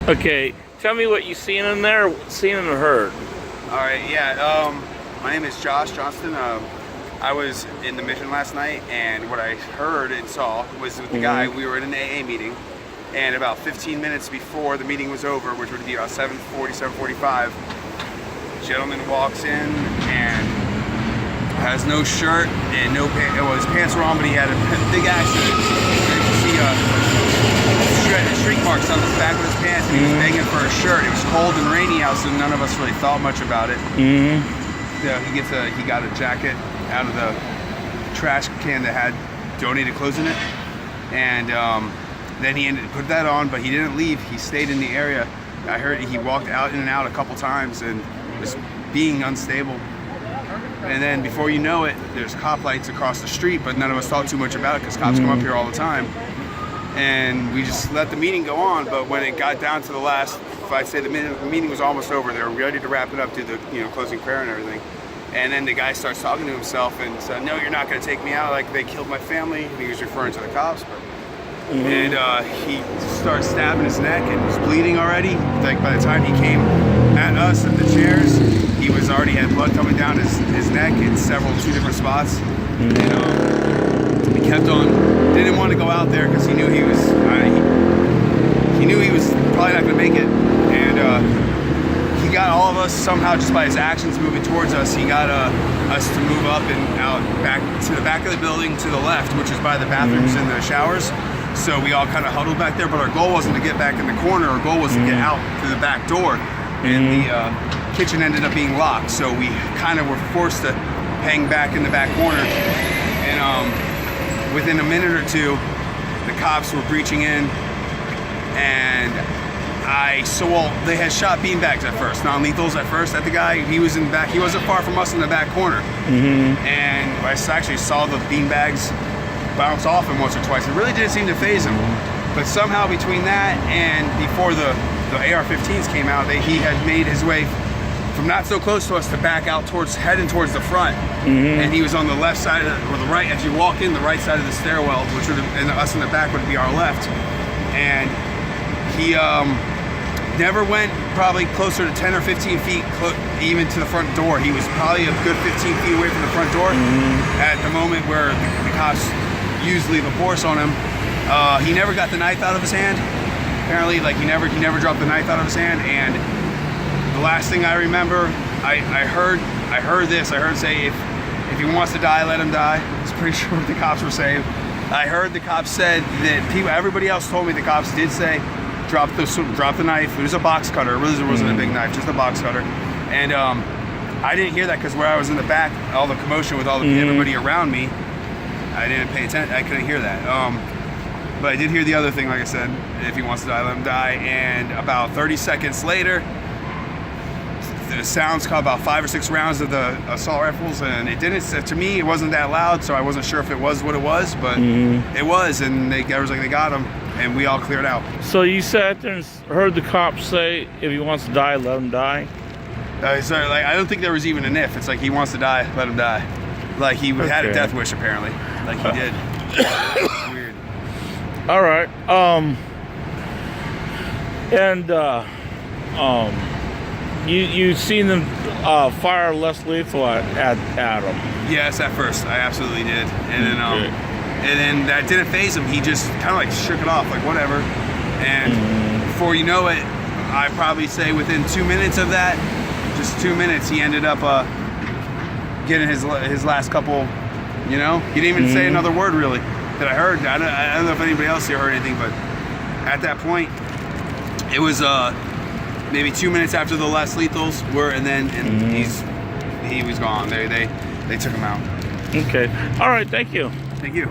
Okay, tell me what you seen in there, seen and heard. All right, yeah. My name is Josh Johnston. I was in the mission last night, and what I heard and saw was with the guy. We were in an AA meeting, and about 15 minutes before the meeting was over, which would be about 7:40, 7:45, a gentleman walks in and has no shirt and no pants. Well, his pants were on, but he had a big accident. You can see streak marks on the back of his pants, and he was begging for a shirt. It was cold and rainy out, so none of us really thought much about it. Yeah, he got a jacket out of the trash can that had donated clothes in it, and then he put that on, but he didn't leave. He stayed in the area. I heard he walked out in and out a couple times and was being unstable. And then before you know it, there's cop lights across the street, but none of us thought too much about it because cops come up here all the time. And we just let the meeting go on. But when it got down to the last, if I'd say the meeting was almost over, they were ready to wrap it up, do the closing prayer and everything. And then the guy starts talking to himself and said, "No, you're not going to take me out. Like, they killed my family." He was referring to the cops. And he starts stabbing his neck and was bleeding already. Like, by the time he came at us at the chairs, he was already had blood coming down his neck in two different spots. And he kept on, didn't want to go out there because he knew he was probably not going to make it. And he got all of us somehow, just by his actions moving towards us, he got us to move up and out back to the back of the building to the left, which is by the bathrooms and the showers. So we all kind of huddled back there, but our goal wasn't to get back in the corner. Our goal was to get out through the back door. And the kitchen ended up being locked, so we kind of were forced to hang back in the back corner. And within a minute or two, the cops were breaching in, and they had shot beanbags at first, non-lethals at first at the guy. He was in the back. He wasn't far from us in the back corner. And I actually saw the beanbags bounce off him once or twice. It really didn't seem to faze him. But somehow between that and before the AR-15s came out, he had made his way from not so close to us to back out heading towards the front. And he was on the left side or the right. As you walk in, the right side of the stairwell, which would have, and us in the back would be our left. And he never went probably closer to 10 or 15 feet even to the front door. He was probably a good 15 feet away from the front door at the moment where the cops used lethal force on him. He never got the knife out of his hand. Apparently, like he never dropped the knife out of his hand. And the last thing I remember, I heard this. I heard say, if he wants to die, let him die. It's pretty sure what the cops were saying. I heard the cops said that everybody else told me the cops did say, drop the knife. It was a box cutter. It really wasn't a big knife, just a box cutter. And I didn't hear that because where I was in the back, all the commotion with all the everybody around me, I didn't pay attention. I couldn't hear that. But I did hear the other thing, like I said, if he wants to die, let him die. And about 30 seconds later, the sounds caught about 5 or 6 rounds of the assault rifles, and it didn't. To me, it wasn't that loud, so I wasn't sure if it was what it was, but it was. And they got him, and we all cleared out. So you sat there and heard the cops say, if he wants to die, let him die? So, like, I don't think there was even an if. It's like, he wants to die, let him die. Like, he had a death wish, apparently. Like, he did. It's weird. All right. You seen them fire less lethal at him? Yes, at first I absolutely did, and then that didn't faze him. He just kind of like shook it off, like whatever. And before you know it, I probably say within 2 minutes of that, just 2 minutes, he ended up getting his last couple. He didn't even say another word really that I heard. I don't know if anybody else here heard anything, but at that point, it was maybe 2 minutes after the last lethals were, and he was gone. They took him out. Okay. All right. Thank you. Thank you.